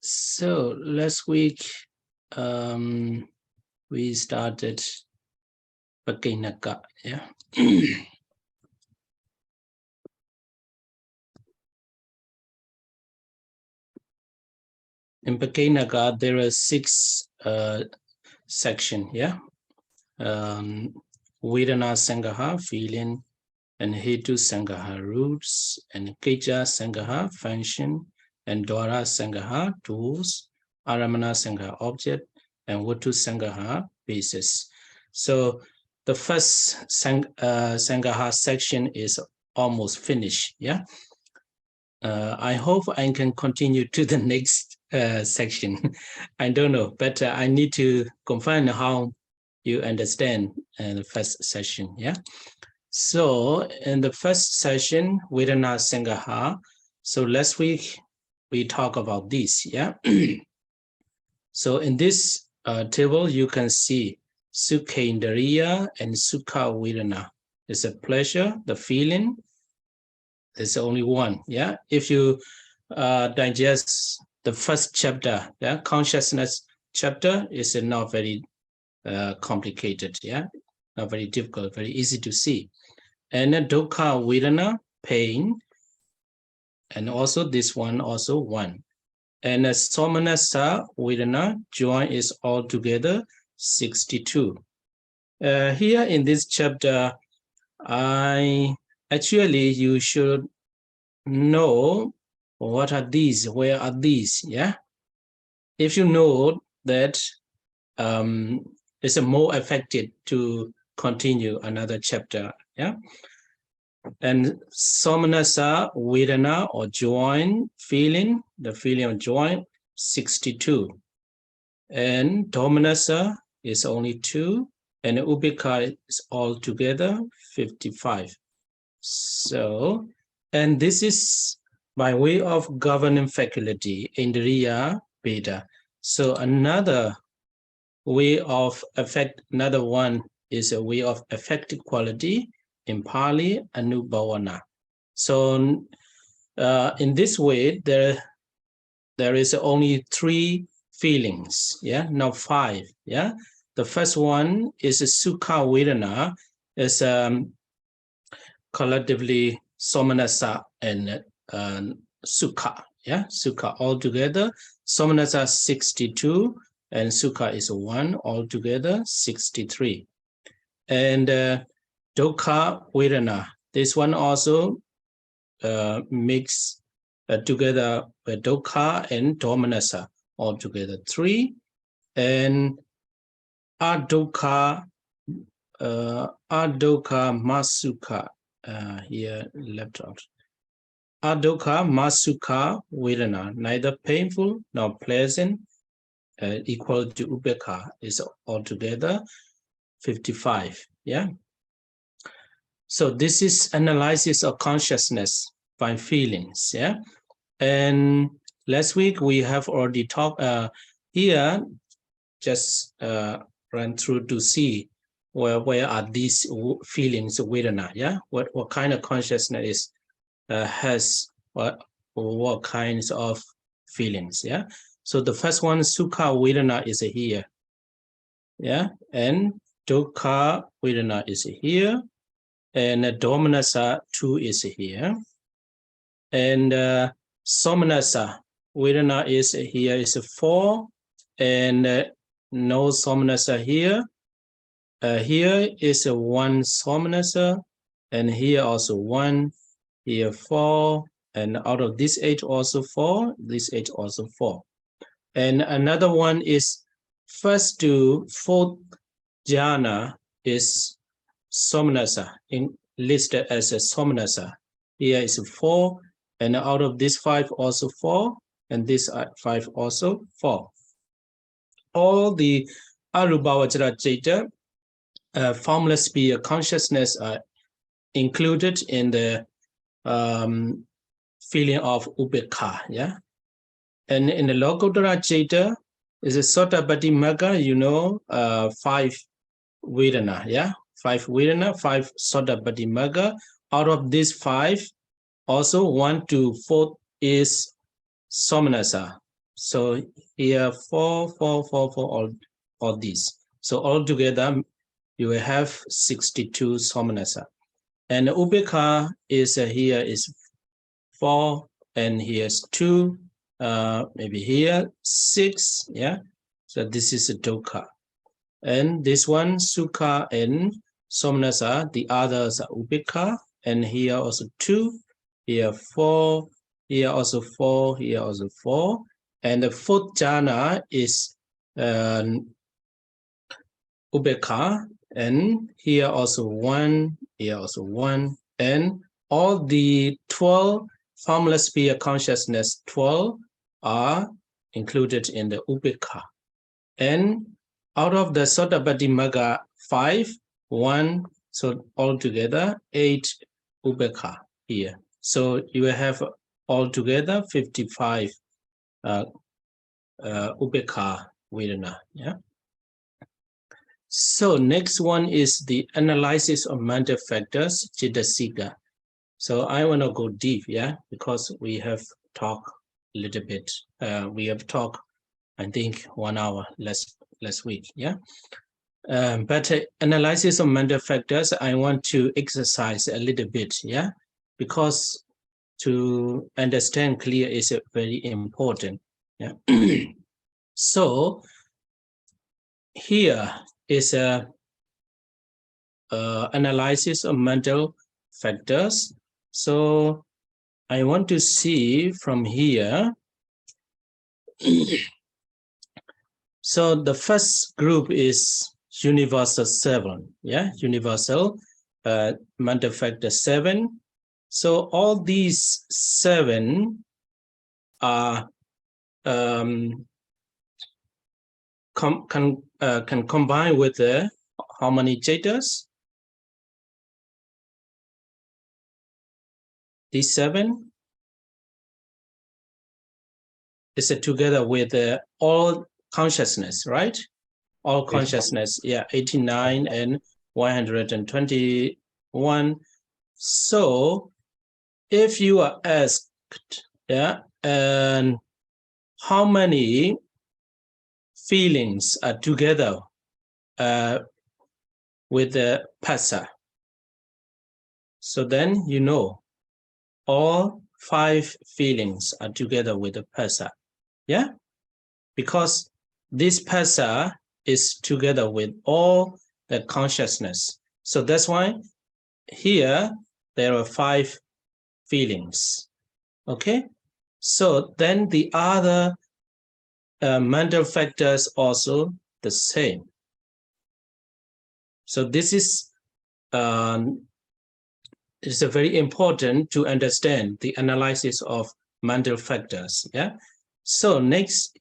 So last week we started Pakinaka, yeah. In Pakinaka, there are 6 sections, yeah. Vedana Sangaha, feeling, and Hetu Sangaha, roots, and Keja Sangaha, function, and Dwara Sangaha, tools, Aramana Sangaha, object, and Vatu Sangaha, basis. So the first Sangaha section is almost finished, yeah. I hope I can continue to the next section. I don't know, but I need to confirm how you understand the first session, yeah. So in the first session, Vedana Sangaha. So last week we talk about this, yeah. So in this table, you can see Sukhendriya and Sukha Vedana. It's a pleasure, the feeling. There's only one, yeah. If you digest the first chapter, yeah, consciousness chapter is not very complicated, yeah, not very difficult, very easy to see. And dukkha vedana, pain, and also this one, also one. And somanasa vedana, joy is altogether 62. Here in this chapter, you should know what are these, where are these, yeah? If you know that, it's more effective to continue another chapter, yeah? And somanasa vedana, or joy, feeling, the feeling of joy, 62. And domanasa is only 2, and ubeka is altogether 55. So, and this is by way of governing faculty, Indriya Beta. So another way of another one is a way of affective quality, in Pali, Anubhavana. So in this way, there is only 3 feelings, yeah, not 5, yeah. The first one is a Sukha Vedana, is collectively Somanasa and Sukha, yeah, Sukha altogether. Somanasa 62 and Sukha is 1, altogether 63. And Dukkha Vedana, this one also mix together Dukkha and Domanasa, altogether 3. And Adukha Masuka, here left out. Adukha Masuka Vedana, neither painful nor pleasant, equal to Ubeka, is altogether 55, yeah. So this is analysis of consciousness by feelings, yeah. And last week we have already talked here, just run through to see where are these feelings of Vedana, yeah. What kind of consciousness has what kinds of feelings, yeah. So the first one, Sukha Vedana, is here, yeah, and Dukkha Vedana is here, and Domanasa 2 is here, and Somanasa Vedana is here, is 4, and no Somanasa here. Here is 1 Somanasa, and here also 1, here 4, and out of this 8 also 4, this 8 also 4. And another one is first to 4th jhana is Somanasa, listed as a Somanasa. Here is 4, and out of this 5 also 4, and this 5 also 4. All the Arubhavajara Jeta, formless sphere consciousness, are included in the feeling of Ubekha, yeah. And in the Lokottara Jeta is a Sotabhati Magga, 5 Vedana, yeah. 5 Vedana, 5 Sotabhati Magga. Out of these 5, also 1 to 4 is Somanasa. So here 4, 4, 4, 4, all these. So altogether, you will have 62 somanasa. And Ubeka is here is 4, and here's 2, maybe here 6, yeah. So this is a dukkha. And this one, sukha and somanasa, the others are ubeka, and here also 2, here 4, here also 4, here also 4. And the fourth jhana is ubeka, and here also 1, here also 1, and all the 12 formless sphere consciousness 12 are included in the ubeka. And out of the Sotapaddi Magga 5, 1, so altogether 8 ubeka here. So you will have altogether 55 ubeka vedana. Yeah. So next one is the analysis of mental factors, Chittasika. So I want to go deep, yeah, because we have talked a little bit. We have talked, I think, 1 hour last week, yeah. But analysis of mental factors, I want to exercise a little bit, yeah, because to understand clear is very important. Yeah. So here is a analysis of mental factors. So I want to see from here. So the first group is universal 7, yeah, universal mental factor 7. So all these 7 are can combine with how many jhatas? These 7 is together with all consciousness, right? All consciousness, yeah, 89 and 121. So if you are asked, yeah, and how many feelings are together with the phassa, so then you know all 5 feelings are together with the phassa, yeah, because this phassa is together with all the consciousness. So that's why here there are 5 feelings. Okay, so then the other mental factors also the same. So this is it's a very important to understand the analysis of mental factors. Yeah. So next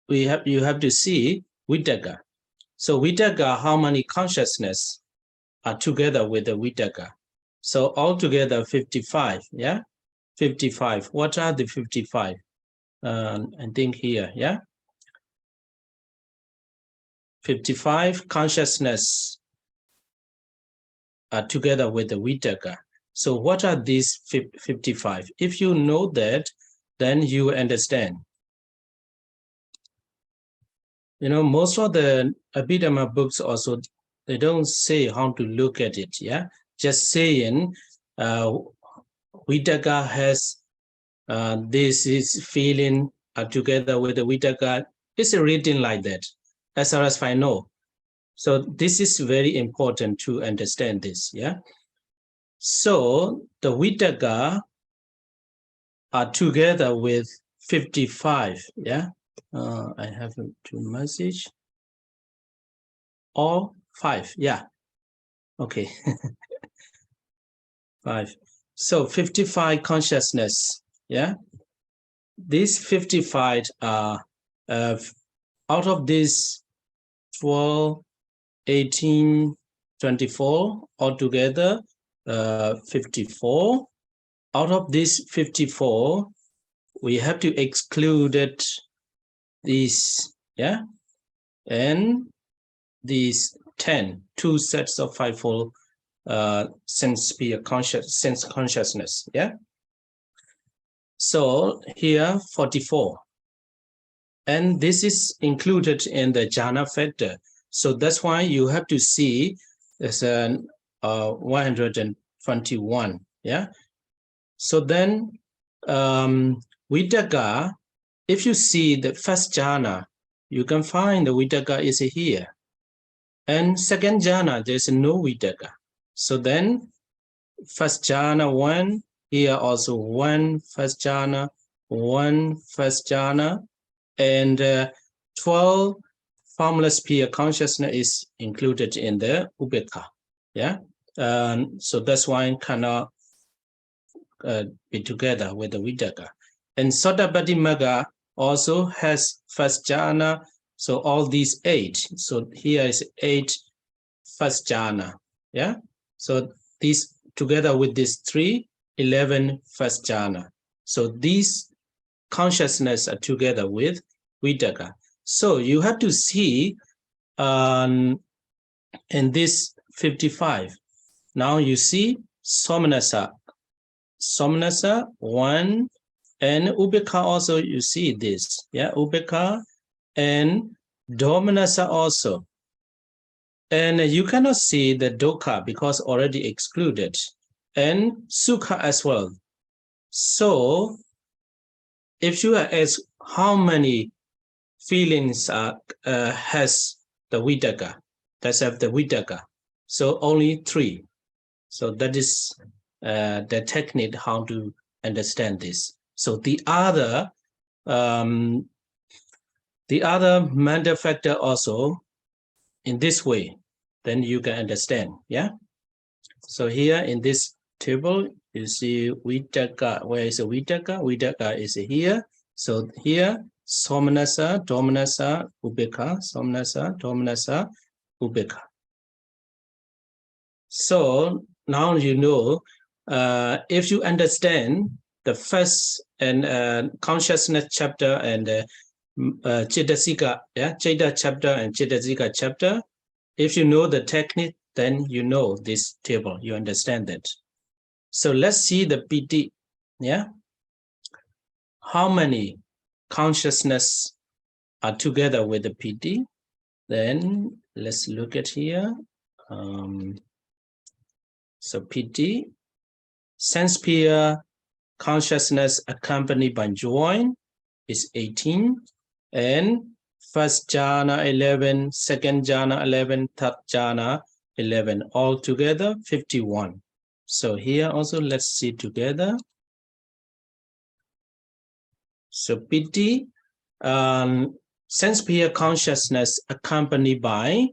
you have to see Vitakka. So Vitakka, how many consciousness are together with the Vitakka? So altogether 55. Yeah, 55. What are the 55? I think here. Yeah. 55 consciousness are together with the Vitakka. So what are these 55? If you know that, then you understand. You know, most of the Abhidhamma books also, they don't say how to look at it, yeah? Just saying, Vitakka has this is feeling together with the Vitakka. It's written like that, as far as I know. So this is very important to understand this, yeah? So the Vitakka are together with 55, yeah? I have to message. All 5, yeah. Okay. 5. So 55 consciousness, yeah? These 55 are, out of this 12, 18, 24, altogether 54. Out of this 54, we have to exclude these, yeah? And these 10, 2 sets of 5-fold sense consciousness, yeah? So here 44. And this is included in the jhana factor. So that's why you have to see there's an 121. Yeah. So then Vitaka, if you see the first jhana, you can find the Vitaka is here. And second jhana, there's no Vitaka. So then first jhana 1, here also 1 first jhana, 1 first jhana, and 12 formless pure consciousness is included in the Ubeka. Yeah. So that's why it cannot be together with the Vitaka. And Sotabati Magga also has first jhana. So all these 8. So here is 8 first jhana. Yeah. So these together with these 3, 11 first jhana. So these consciousness are together with Vitaka. So you have to see in this 55. Now you see Somnasa 1, and Ubeka also, you see this. Yeah, Ubeka and Domanasa also. And you cannot see the Dukkha because already excluded, and Sukha as well. So if you ask how many feelings has the Vitaka, that's have the Vitaka, so only 3. So that is the technique how to understand this. So the other mental factor also in this way, then you can understand. Yeah. So here in this table, you see Vitaka. Where is the Vitaka? Vitaka is here. So here, Somnasa, Domanasa, Ubeka, Somnasa, Domanasa, Ubeka. So now you know, if you understand the first and consciousness chapter and Chaitasika, yeah, Chaita chapter and Chaitasika chapter, if you know the technique, then you know this table, you understand that. So let's see the PT, yeah? How many consciousness are together with the PT? Then let's look at here. So PT, sense pure consciousness accompanied by joy is 18, and first jhana 11, second jhana 11, third jhana 11, all together 51. So here also let's see together. So PT, sense pure consciousness accompanied by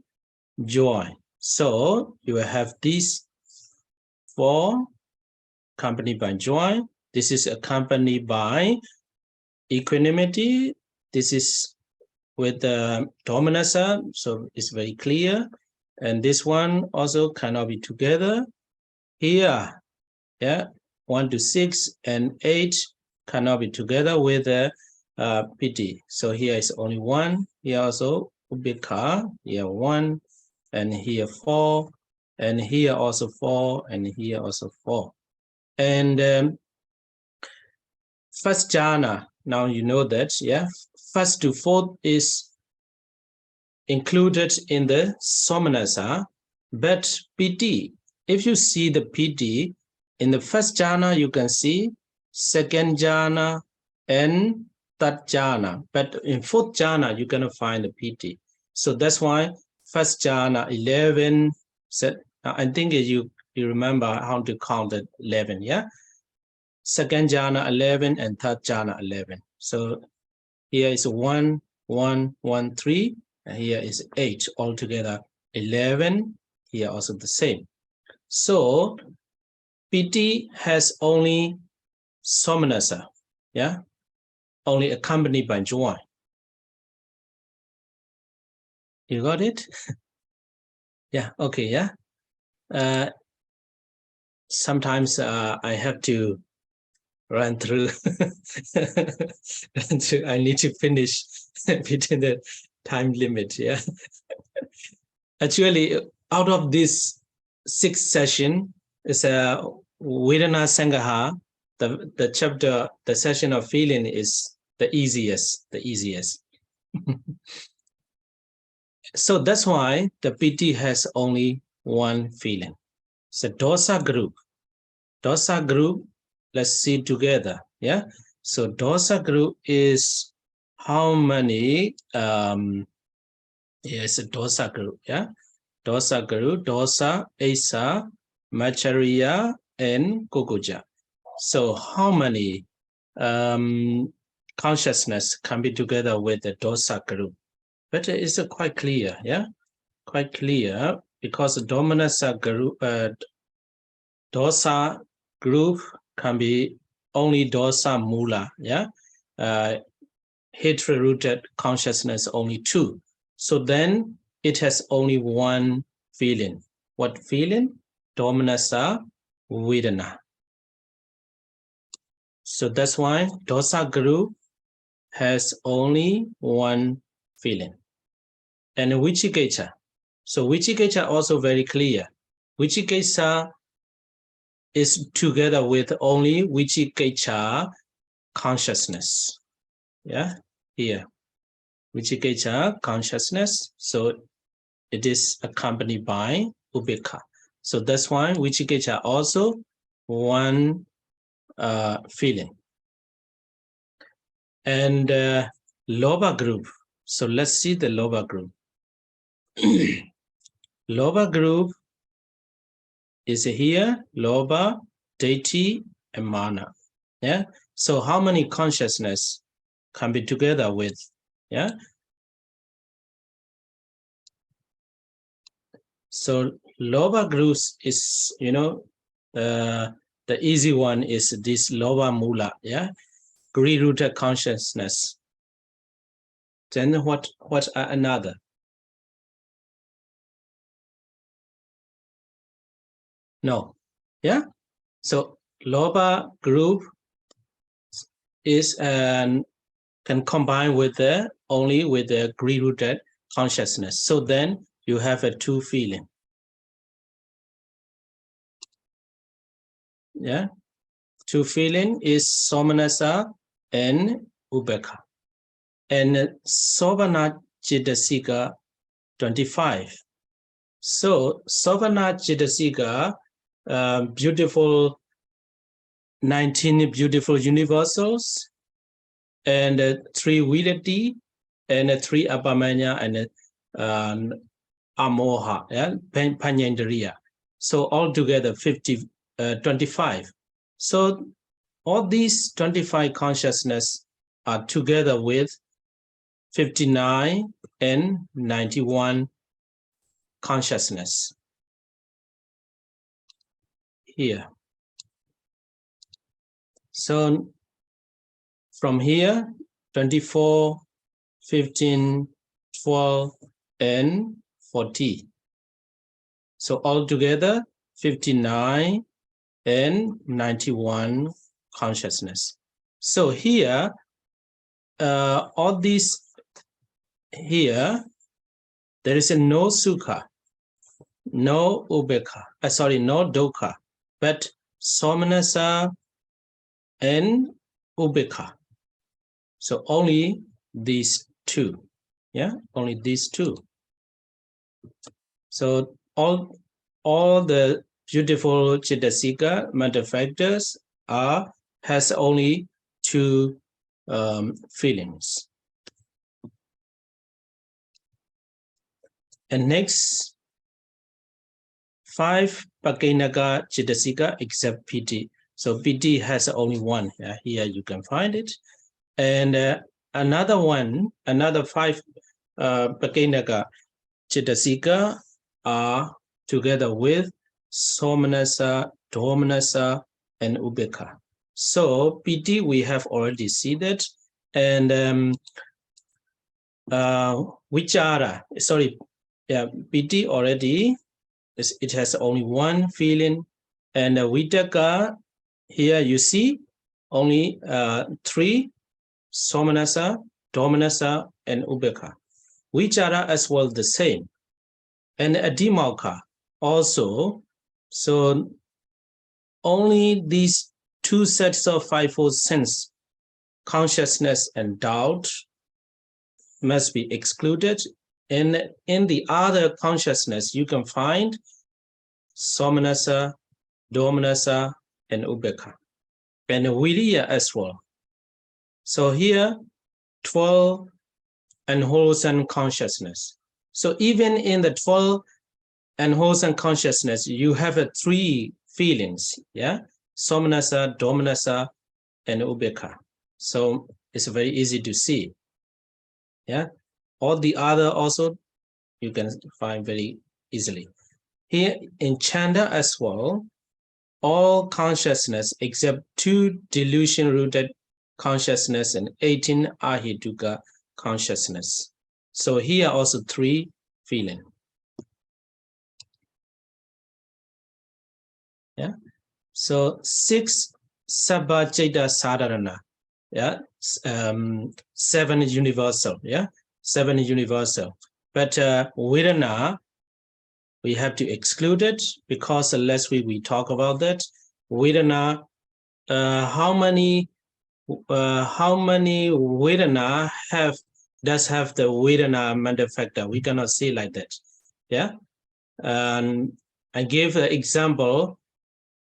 joy. So you will have these 4 accompanied by joy. This is accompanied by equanimity. This is with the dominasa, so it's very clear. And this one also cannot be together. Here, yeah, 1 to 6 and 8 cannot be together with the PT. So here is only 1. Here also Ubeka, here 1, and here 4, and here also 4, and here also 4. And first jhana, now you know that, yeah, 1st to 4th is included in the Somanasa, but PT, if you see the PT, in the first jhana, you can see second jhana and third jhana, but in 4th jhana, you cannot find the PT. So that's why first jhana 11, I think you remember how to count the 11, yeah? Second jhana 11 and third jhana 11. So here is 1, 1, 1, 3, and here is 8, altogether 11, here also the same. So PT has only Somanasa, yeah, only accompanied by joy. You got it? Yeah, okay, yeah. Sometimes I have to run through. I need to finish within the time limit, yeah. Actually, out of this 6 session is a Vedana Sangaha, the chapter, the session of feeling is the easiest. So that's why the piti has only one feeling. It's a dosa group. Dosa group, let's see together. Yeah. So dosa group is how many? Yes, a dosa group. Yeah. Dosa group, dosa, asa, Macharya, and Kukuja. So how many consciousness can be together with the dosa group? But it's quite clear, yeah? Quite clear because the dominasa group, dosa group can be only dosa mula, yeah? Hatred-rooted consciousness only two. So then it has only one feeling. What feeling? Dominasa Vedana. So that's why dosa group has only one feeling. And Vichiketa. So Vichiketa also very clear. Vichiketa is together with only Vichiketa consciousness. Yeah, here. Vichiketa consciousness. So it is accompanied by Ubeka. So that's why Vichiketa also one feeling. And Loba group. So let's see the Loba group. Loba group is here, Loba, Deity, and Mana. Yeah. So how many consciousness can be together with? Yeah. So Loba groups is, the easy one is this Loba Mula. Yeah. Greed-rooted consciousness. Then what are another? No. Yeah. So Loba group is can combine with only with the greed-rooted consciousness. So then you have a two feeling. Yeah. Two feeling is Somanasa and Ubeka. And Sovana Chitasika 25. So Sovana Chitasika, beautiful 19 beautiful universals, and 3 Vidati, and 3 Abhamanya, and Amoha, yeah, Panyendriya. So altogether 25. So all these 25 consciousness are together with 59 and 91 consciousness here. So from here, 24, 15, 12, and 40. So altogether, 59 and 91 consciousness. So here, all these here, there is no sukha, no ubeka, no dukkha, but somanasa and ubeka. So only these two, yeah, only these two. So all the beautiful Chitasika mental factors has only two feelings. And next, 5 Pakinaka Chitasika except PT. So PT has only one. Yeah, here you can find it. And another 5 Pakinaka Chitasika are together with Somanasa, Domanasa, and Ubeka. So PT we have already seen that, and Vichara, PT already, it has only one feeling, and Vitaka, here you see only 3, Somanasa, Domanasa, and Ubeka. Vichara as well the same. And Adhimalka also, so only these two sets of fivefold sense, consciousness and doubt, must be excluded. And in the other consciousness, you can find somanasa, domanasa, and ubeka, and viriya as well. So here, 12 unwholesome consciousness. So even in the 12 unwholesome consciousness, you have 3 feelings, yeah? Somanasa, domanasa, and ubeka. So it's very easy to see, yeah? All the other also you can find very easily. Here in Chanda as well, all consciousness except 2 delusion-rooted consciousness and 18 ahituka consciousness. So here also 3 feeling. Yeah. So 6 sabbajaita sadharana. Yeah. 7 universal. Yeah. 7 universal. But Vedana, we have to exclude it because unless we talk about that, Vedana, how many Vedana does have the Vedana mental factor? We cannot say like that. Yeah. I gave an example.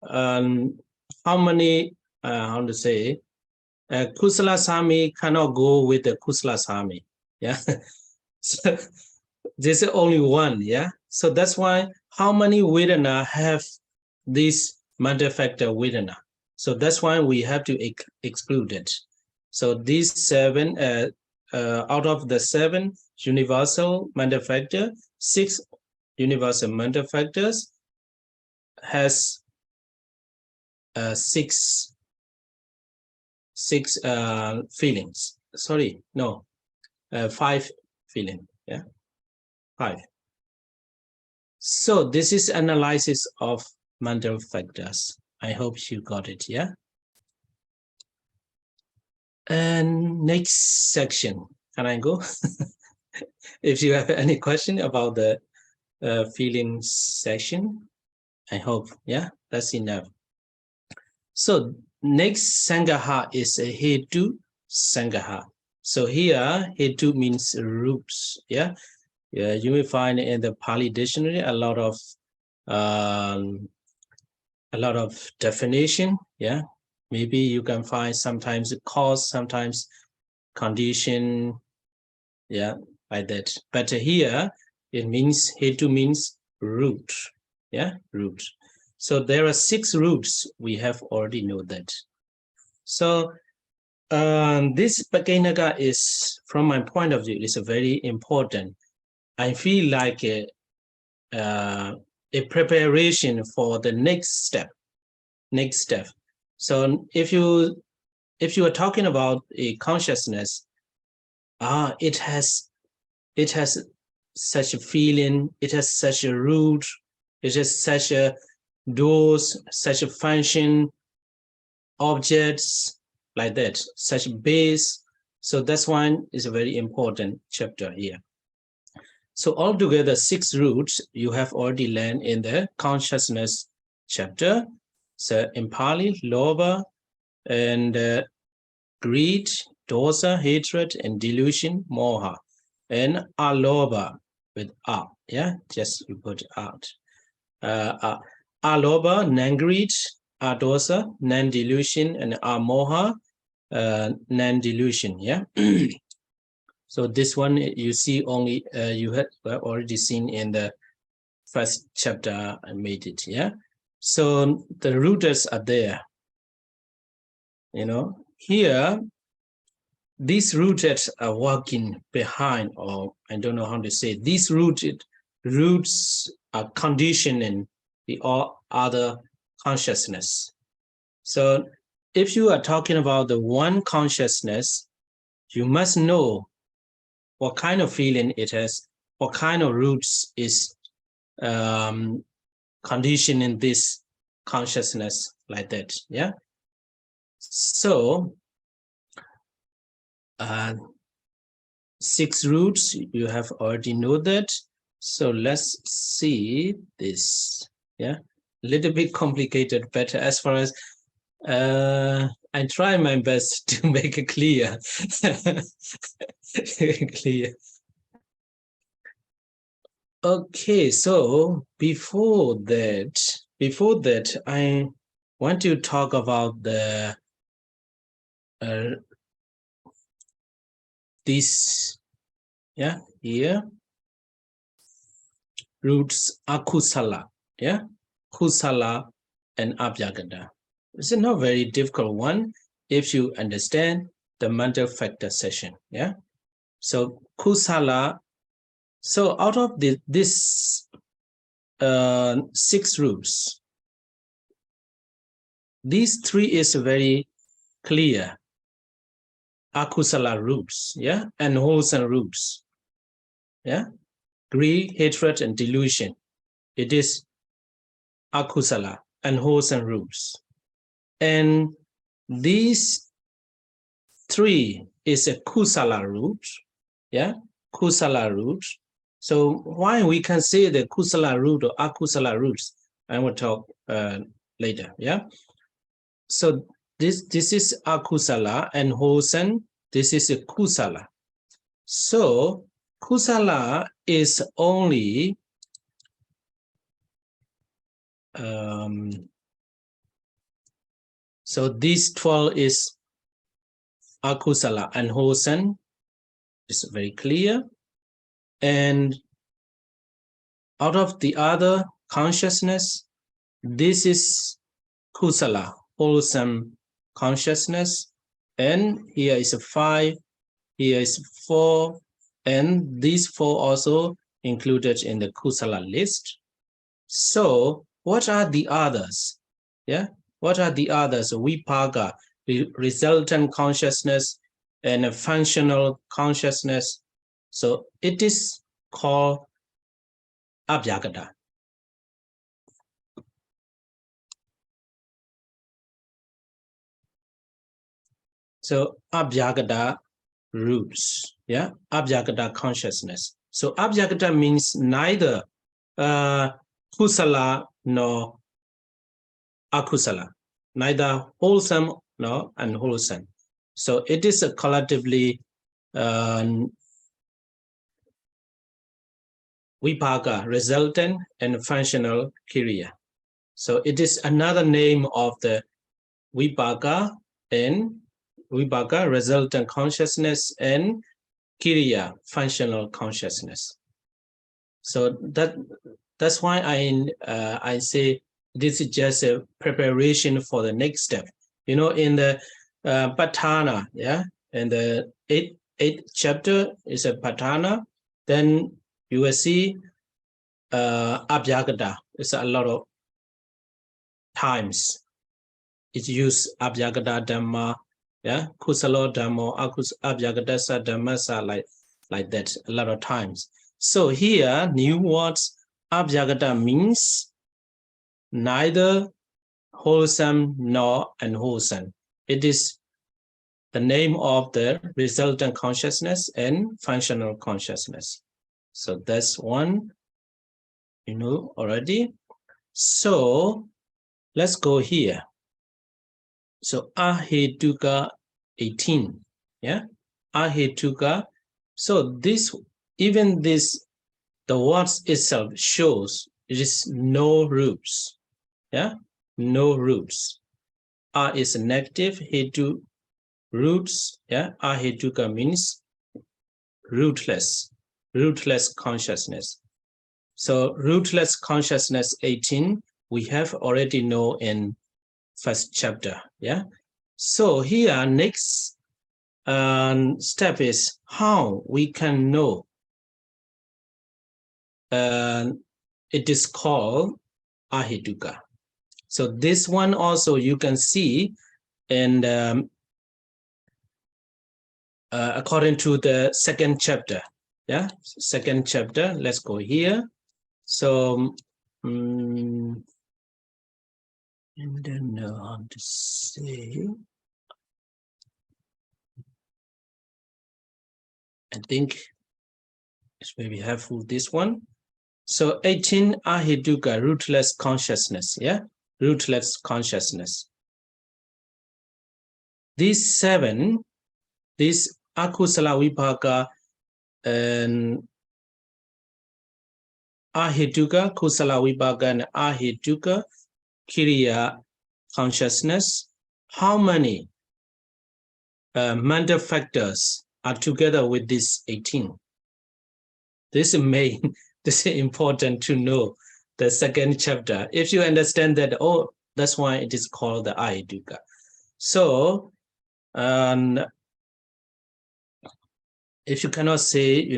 How many? How to say? Kusalasami cannot go with the Kusalasami. Yeah. So there's only one. Yeah. So that's why how many Vedana have this mental factor Vedana? So that's why we have to exclude it. So these 7, out of the 7 universal mental factor, 6 universal mental factors has 6 feelings. Sorry, no, 5 feeling. Yeah, 5. So this is analysis of mental factors. I hope you got it. Yeah. And next section, can I go? If you have any question about the feelings section, I hope, yeah, that's enough. So next Sangaha is a Hetu Sangaha. So here, Hetu means roots, yeah. Yeah, you will find in the Pali dictionary a lot of definition, yeah. Maybe you can find sometimes cause, sometimes condition, yeah, like that. But here it means Hetu means root, yeah, root. So there are 6 roots. We have already know that. So this Pakinaga is, from my point of view, is a very important. I feel like a preparation for the next step. So if you are talking about a consciousness, it has such a feeling, it has such a root, it has such a doors, such a function, objects, like that, such a base. So that's one is a very important chapter here. So altogether 6 roots you have already learned in the consciousness chapter. So in Pali, lobha, and greed, dosa, hatred, and delusion, moha, and alobha with a, yeah, just you put out. Alobha, non-greed, adosa, non-delusion, and amoha, non-delusion, yeah. So this one you see only, you had already seen in the first chapter I made it, yeah. So the rooters are there, you know. Here, these rooters are working behind, or I don't know how to say, these roots are conditioning the all other consciousness. So if you are talking about the one consciousness, you must know what kind of feeling it has, what kind of roots is conditioning this consciousness, like that, yeah. So 6 roots, you have already know that. So let's see this, yeah, a little bit complicated, but as far as I try my best to make it clear. Clear. Okay, so before that, I want to talk about the this, yeah, here, roots akusala, yeah, kusala and abhyagata. It's not very difficult one if you understand the mental factor session, yeah. So kusala, so out of this 6 roots, these 3 is very clear akusala roots, yeah, and wholesome roots, yeah, greed, hatred, and delusion. It is akusala and wholesome roots, and these 3 is a kusala root, yeah, kusala root. So why we can say the kusala root or akusala roots, I will talk later, yeah. So this is akusala and wholesome, this is a kusala. So kusala is only so this 12 is akusala and wholesome, is very clear. And out of the other consciousness, this is kusala, wholesome consciousness. And here is a 5, here is 4, and these 4 also included in the kusala list. So what are the others? Yeah, what are the others? Vipaga, resultant consciousness, and a functional consciousness. So it is called abhyagata. So abhyagata roots, yeah, abhyagata consciousness. So abhyagata means neither kusala nor akusala, neither wholesome nor unwholesome. So it is a collectively vipaga, resultant and functional kriya. So it is another name of the vipaga and vipaga, resultant consciousness, and kriya, functional consciousness. So that's why I say this is just a preparation for the next step. You know, in the patana, yeah, in the eighth chapter is a patana. Then you will see abhyagata. It's a lot of times. It's used abhyagata dhamma, yeah, kusala dhamma, abhyagata dhamma, like that a lot of times. So here, new words, abhyagata means neither wholesome nor unwholesome. It is the name of the resultant consciousness and functional consciousness. So that's one, you know already. So let's go here. So ahetuka 18, yeah, ahetuka. So this, even this, the words itself shows it is no roots, yeah, no roots. Is negative, hetu roots, yeah, ahetuka means rootless consciousness. So rootless consciousness 18, we have already know in first chapter, yeah. So here next step is how we can know. It is called ahetuka. So this one also you can see in according to the second chapter, yeah, second chapter. Let's go here. So and then how to say, I think it's maybe helpful this one. So 18 ahetuka, rootless consciousness, yeah, rootless consciousness. these 7, this akusala vipaka and ahituka, kusala vipaka and ahituka kiriya consciousness, how many mental factors are together with this 18? This is important to know the second chapter. If you understand that, oh, that's why it is called the ahituka. So, if you cannot say,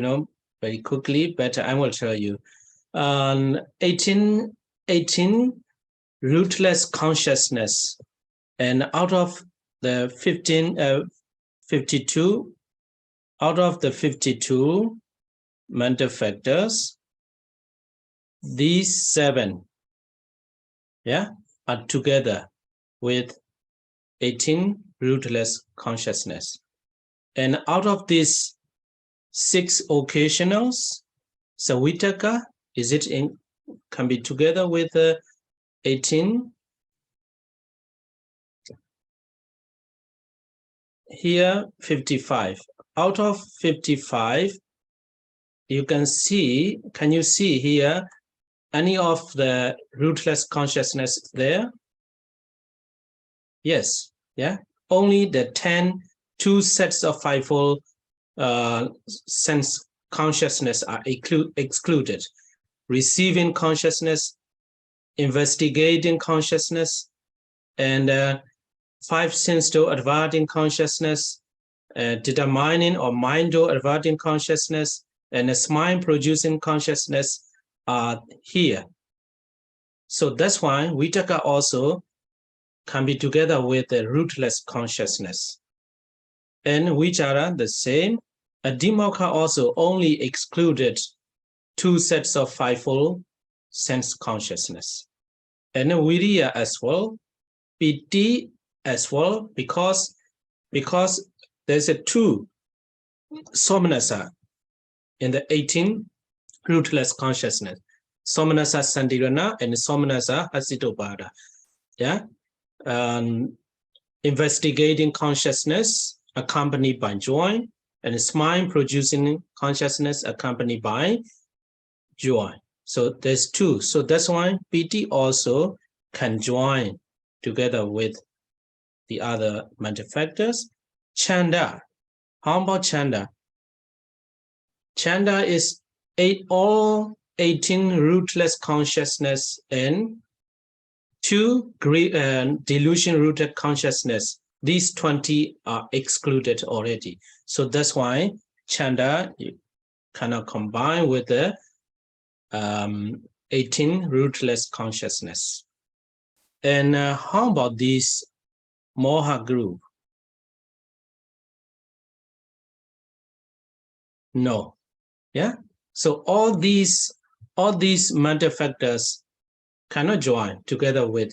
very quickly, but I will tell you. 18 rootless consciousness, and out of the 52, out of the 52 mental factors, these 7, are together with 18 rootless consciousness. And out of these 6 occasionals, savitaka, can be together with 18. Here, 55. Out of 55, you can see, can you see here any of the rootless consciousness there? Yes, only the 2 sets of fivefold sense consciousness are excluded. Receiving consciousness, investigating consciousness, and 5 sense-to adverting consciousness, determining or mind-to adverting consciousness, and a smile-producing consciousness are here. So that's why Vitaka also can be together with the rootless consciousness. And which are the same. Abhidhamma also only excluded 2 sets of fivefold sense consciousness. And Viriya as well, Piti as well, because there's a 2 somanasa in the 18 rootless consciousness. Somanasa Sandirana and Somanasa Hasitopada. Investigating consciousness accompanied by joy, and smile producing consciousness accompanied by joy. So there's 2. So that's why Piti also can join together with the other mental factors. Chanda. How about Chanda? Chanda is all 18 rootless consciousness and 2 delusion-rooted consciousness. These 20 are excluded already. So that's why Chanda you cannot combine with the 18 rootless consciousness. And how about this Moha group? No. So all these mental factors cannot join together with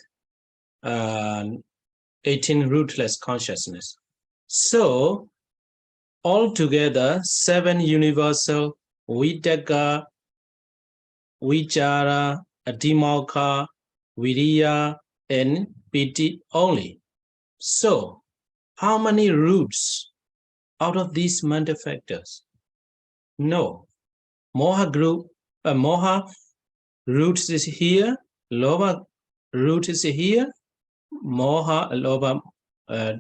18 rootless consciousness. So altogether 7 universal Vitaka, Vichara, Abhidhamma, Viriya, and Piti only. So how many roots out of these mental factors? No. Moha group, Moha roots is here, Lobha root is here, Moha, Lobha,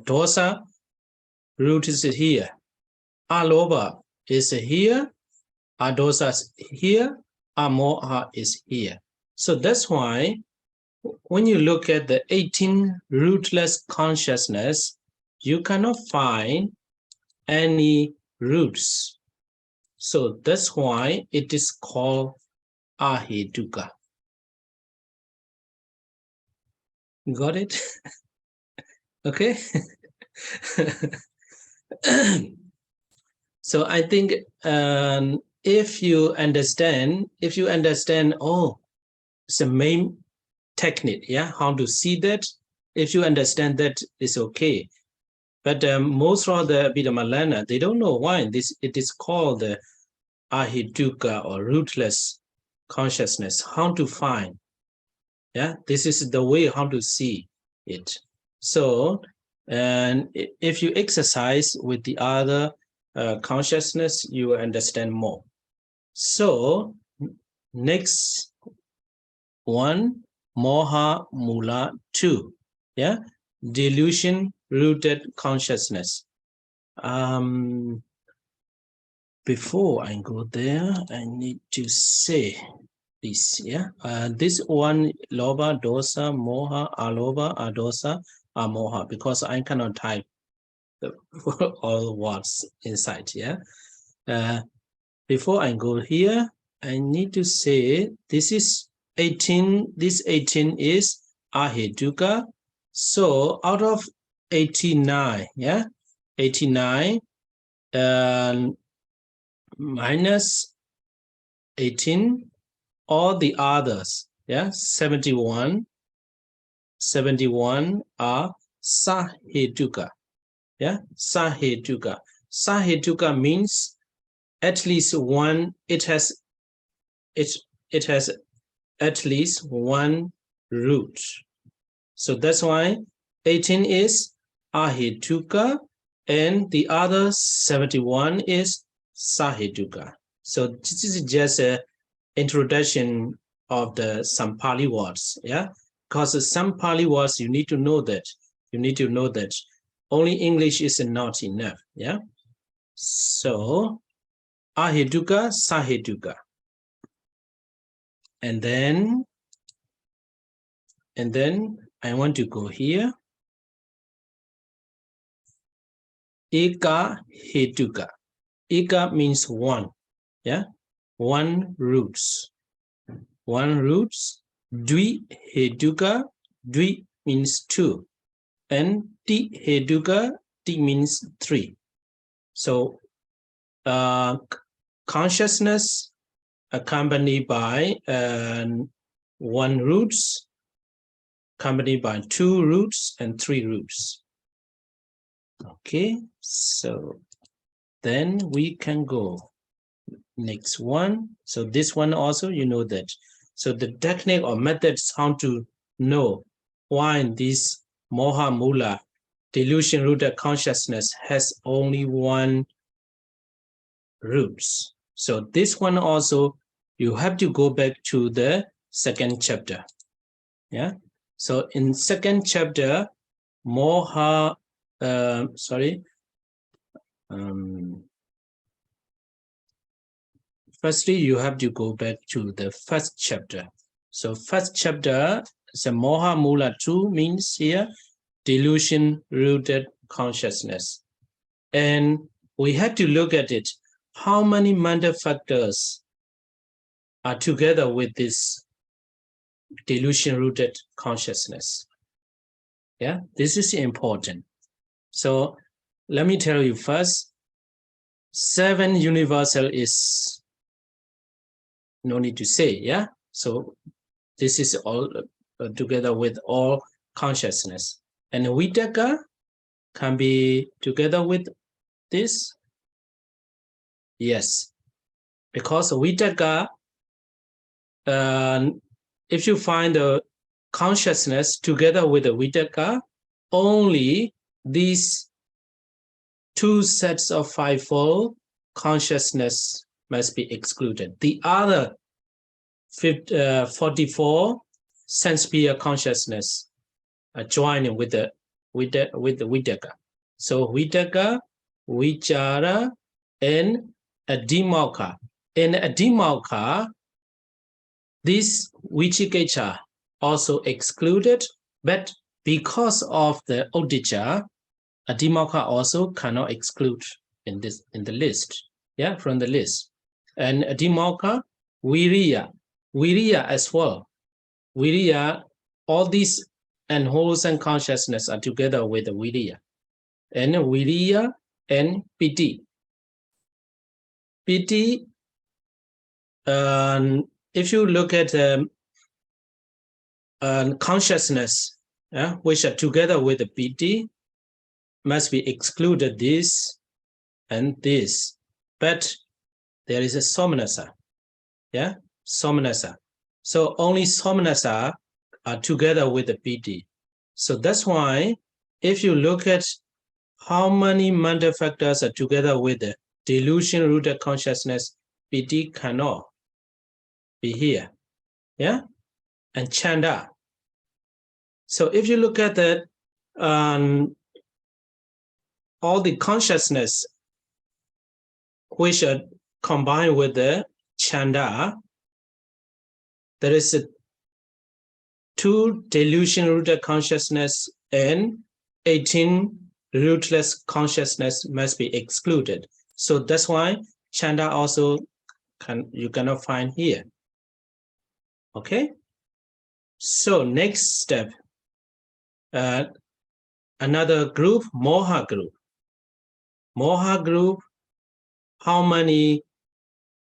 Dosa root is here, Alobha is here, Adosa is here, Amoha is here. So that's why when you look at the 18 rootless consciousness, you cannot find any roots. So that's why it is called ahituka. Got it? Okay. So I think if you understand, oh, it's a main technique, how to see that. If you understand that, it's okay. But most of the Abhidhamma learner, they don't know why it is called the ahituka or rootless consciousness. How to find? This is the way how to see it. So And if you exercise with the other consciousness, you will understand more. So next one, Moha Mula 2. Yeah, delusion rooted consciousness. Before I go there, I need to say this. Yeah, this one, Loba, Dosa, Moha, Aloba, Adosa, Amoha, because I cannot type all words inside. Yeah. Before I go here, I need to say this is 18. This 18 is Ahetuka. So out of 89, yeah, 89 minus 18, all the others, yeah, 71 are Sahetuka. Yeah, Sahetuka. Sahetuka means at least one, it has at least one root. So that's why 18 is Ahetuka and the other 71 is Sahetuka. So this is just an introduction of some Pali words, yeah? Because some Pali words you need to know that. You need to know that only English is not enough, yeah? So Ahetuka, Sahetuka. And then I want to go here. Eka Hetuka. Eka means one. Yeah. One roots. One roots. Dvi Hetuka. Dvi means two. And Ti Hetuka. Ti means three. So consciousness accompanied by one roots, accompanied by two roots and three roots. Okay, so then we can go next one. So this one also, you know that. So the technique or methods how to know why this Moha Mula, delusion rooted consciousness, has only one roots. So this one also, you have to go back to the second chapter. Yeah. So in second chapter, Moha, firstly, you have to go back to the first chapter. So first chapter, the Moha Mula 2 means here, delusion-rooted consciousness. And we have to look at it. How many mental factors are together with this delusion-rooted consciousness? Yeah, this is important. So let me tell you first, 7 universal is no need to say, yeah? So this is all together with all consciousness. And Vitaka can be together with this? Yes, because Vitaka, if you find the consciousness together with the Vitaka, only these 2 sets of fivefold consciousness must be excluded. The other 44 sense sphere consciousness are joining with the Vitaka. So Vitaka, Vichara, and Adhimauka. In Adhimauka, this Vichikecha also excluded, but because of the Udicca, Adhimauka also cannot exclude in the list, yeah, from the list. And Adhimauka, Viriya as well. Viriya, all these unwholesome consciousness are together with the Viriya. And Viriya and Piti. Piti, if you look at consciousness, which are together with the Piti, must be excluded this and this. But there is a Somnasa. Yeah, Somnasa. So only Somnasa are together with the Piti. So that's why if you look at how many mental factors are together with the delusion-rooted consciousness, piti cannot be here. Yeah? And chanda. So if you look at that, all the consciousness which are combined with the chanda, there is a 2 delusion-rooted consciousness and 18 rootless consciousness must be excluded. So that's why chanda also you cannot find here. Okay. So next step, another group, moha group. Moha group, how many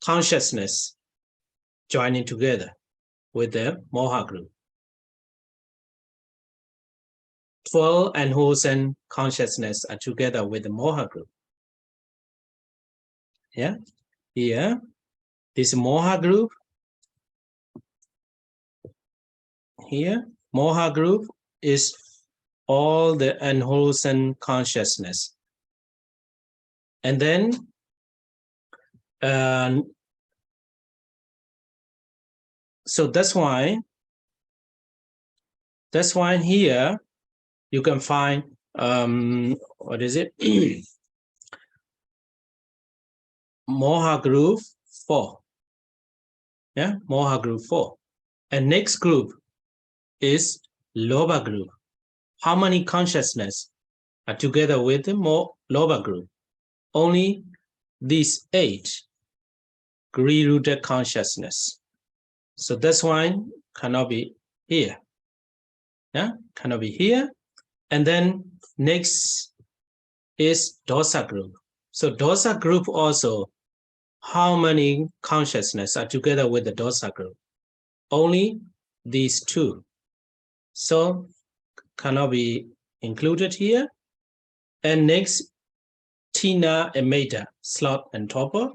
consciousness joining together with the moha group? 12 unwholesome consciousness are together with the moha group. Yeah, here, this moha group, here, moha group is all the unwholesome consciousness. And then so that's why here you can find what is it? Moha group 4. Yeah, moha group 4. And next group is lobha group. How many consciousness are together with the lobha group? Only these 8 greed-rooted consciousness. So that's why cannot be here. Yeah, cannot be here. And then next is dosa group. So dosa group also, how many consciousness are together with the dosa group? Only these 2. So cannot be included here. And next, tina and meta, sloth and torpor.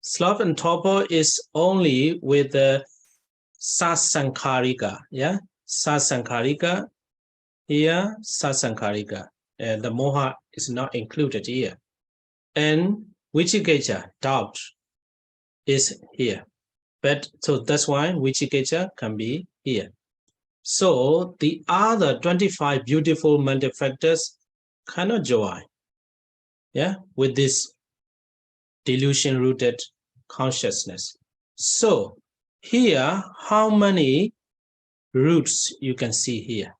Sloth and torpor is only with the sasankarika. Yeah, sasankarika. Here, sasankarika. The moha is not included here. And vichikiccha, doubt, is here. But so that's why vichikiccha can be here. So the other 25 beautiful mental factors cannot join, yeah, with this delusion-rooted consciousness. So here, how many roots you can see here?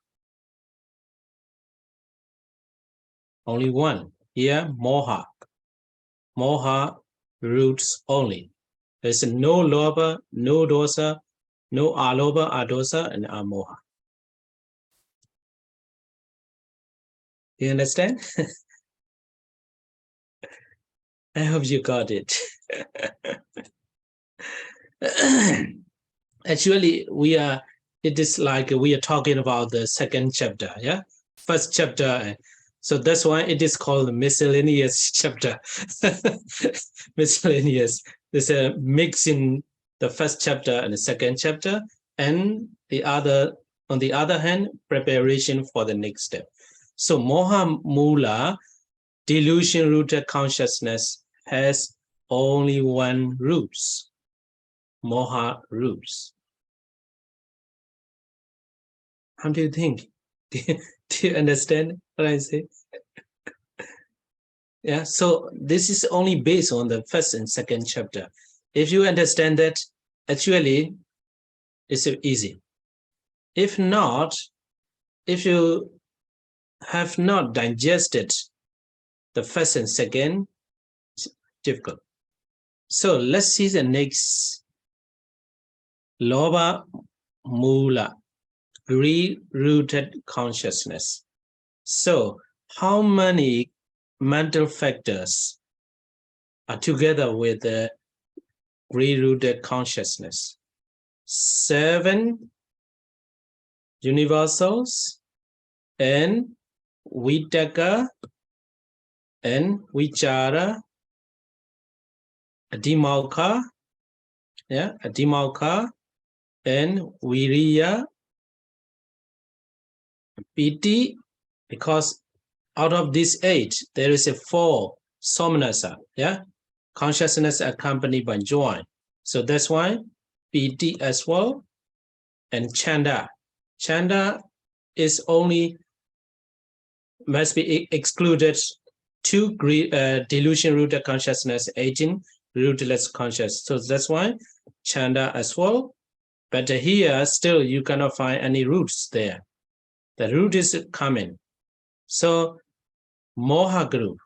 Only 1. Here, moha. Moha roots only. There's no lobha, no dosa, no alobha, adosa, and amoha. You understand? I hope you got it. Actually, it is like we are talking about the second chapter, yeah? First chapter. So that's why it is called the miscellaneous chapter. Miscellaneous. There's a mix in the first chapter and the second chapter, and on the other hand, preparation for the next step. So moha mula, delusion-rooted consciousness, has only 1 roots. Moha roots. How do you think? Do you understand what I say? Yeah, so this is only based on the first and second chapter. If you understand that, actually, it's easy. If not, if you have not digested the first and second, it's difficult. So let's see the next. Lobha mula, greed-rooted consciousness. So how many mental factors are together with the greed-rooted consciousness? 7 universals and vitaka and vichara, adhimauka, yeah, adhimauka, and viriya, piti, because out of these 8, there is a 4 somnasa, yeah, consciousness accompanied by joy. So that's why piti as well, and chanda. Chanda is only must be excluded 2 delusion-rooted consciousness, 18 rootless conscious. So that's why chanda as well. But here still you cannot find any roots there. The root is coming. So moha group.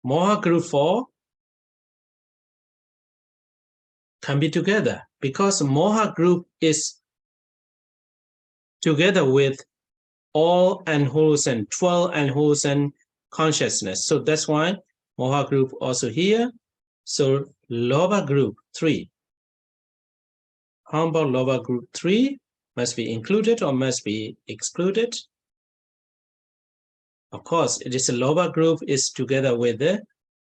Moha group 4 can be together because moha group is together with all unwholesome, 12 unwholesome consciousness. So that's why moha group also here. So lobha group 3. How about lobha group 3? Must be included or must be excluded? Of course, it is a lobha group is together with the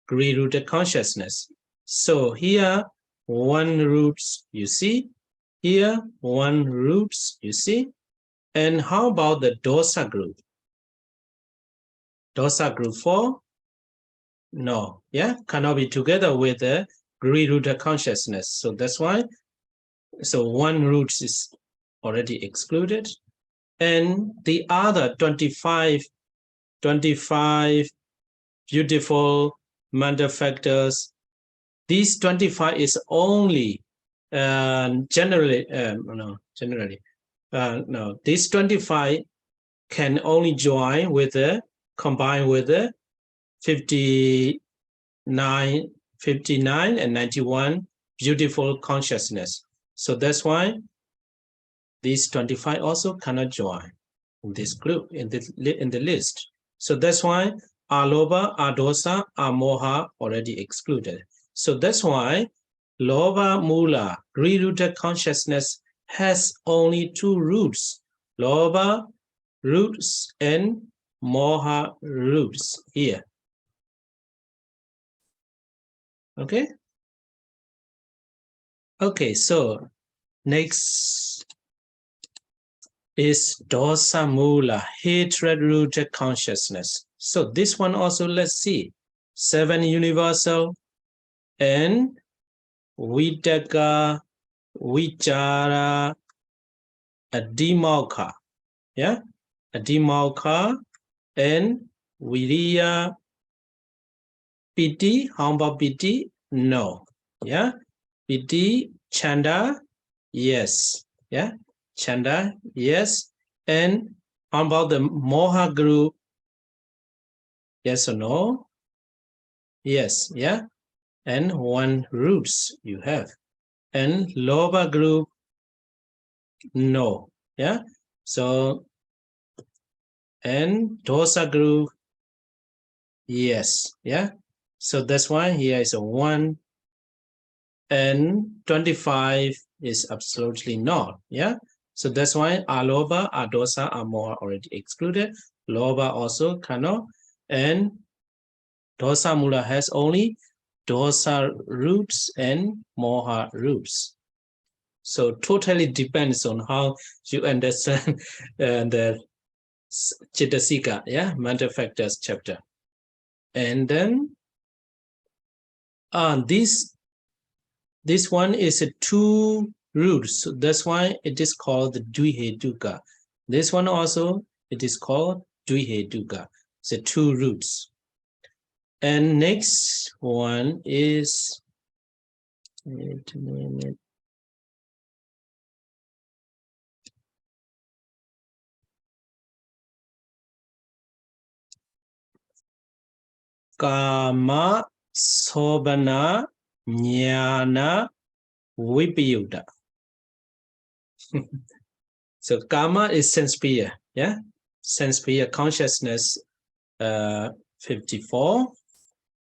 greed-rooted consciousness. So here, 1 roots you see. Here, 1 roots you see. And how about the dosa group? Dosa group 4? No, yeah, cannot be together with the greed-rooted consciousness. So that's why, so 1 root is already excluded. And the other 25 beautiful mental factors, these 25 is only these 25 can only join with the, combine with the 59 and 91 beautiful consciousness. So that's why these 25 also cannot join in this group, in the list. So that's why alobha, adosa, amoha already excluded. So that's why lobha mula, greed-rooted consciousness, has only 2 roots, lobha roots and moha roots here. Okay? Okay, so next is dosa mula, hatred-rooted consciousness. So this one also, let's see. 7 universal and vitaka, vichara, adhimokha. Yeah, adhimokha and viriya, piti. How about piti? No. Yeah, piti, chanda, yes. Yeah, chanda, yes. And how about the moha group? Yes or no? Yes, yeah. And 1 roots you have. And lobha group, no. Yeah. So, and dosa group, yes. Yeah. So that's why here is a 1 and 25 is absolutely not. Yeah. So that's why alobha, adosa, amoha already excluded. Lobha also cannot. And dosa mula has only dosa roots and moha roots. So totally depends on how you understand the Chittasika, yeah, mental factors chapter. And then this one is a 2 roots. So that's why it is called the Dvihetuka. This one also, it is called Dvihetuka. So 2 roots. And next one is, wait a minute. Kama sobana jnana vipayuta. So kama is sense sphere, yeah, sense sphere consciousness 54,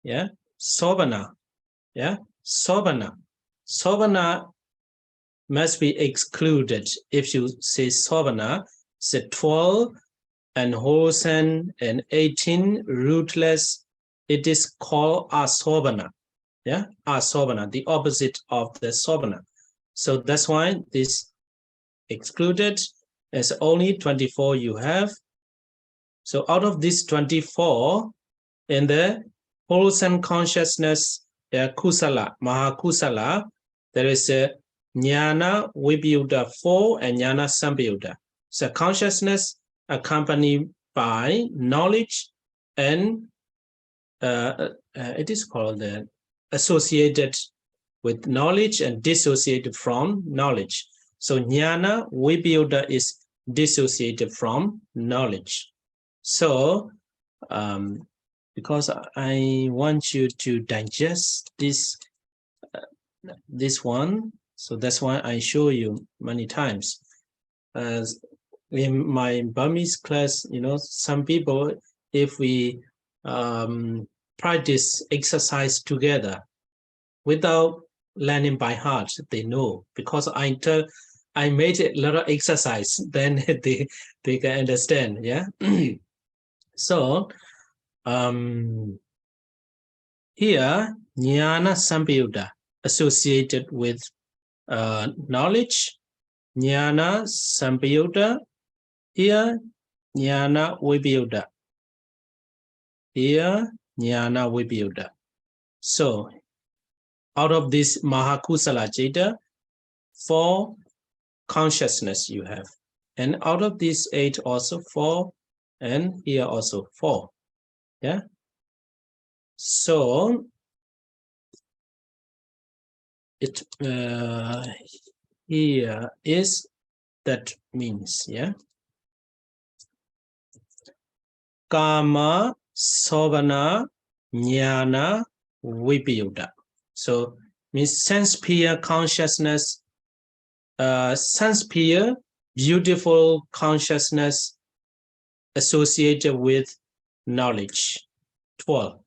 yeah, sobana, yeah, sobana must be excluded. If you say sobana, it's 12 and wholesome and 18 rootless, it is called asobana, yeah, asobana, the opposite of the sobana. So that's why this excluded. As only 24 you have. So out of these 24, in the wholesome consciousness, Kusala, Mahakusala, there is a Jnana Vibhuta 4 and Jnana Sambhyuta. So consciousness accompanied by knowledge and it is called associated with knowledge and dissociated from knowledge. So Jnana Vibhuta is dissociated from knowledge. So because I want you to digest this one, so that's why I show you many times. As in my Burmese class, some people, if we practice exercise together without learning by heart, they know, because I made a lot of exercise, then they can understand. Yeah. So here Jnana Sambhyuta associated with knowledge, Jnana Sambhyuta, here Jnana Vibhuta, here Jnana Vibhuta. So out of this Mahakusala Citta, 4 consciousness you have, and out of these 8 also 4, and here also 4. Yeah. So it here is, that means, yeah, Kama Sovana Jnana Vibhuta. So means sense peer consciousness, sense peer beautiful consciousness associated with knowledge. 12.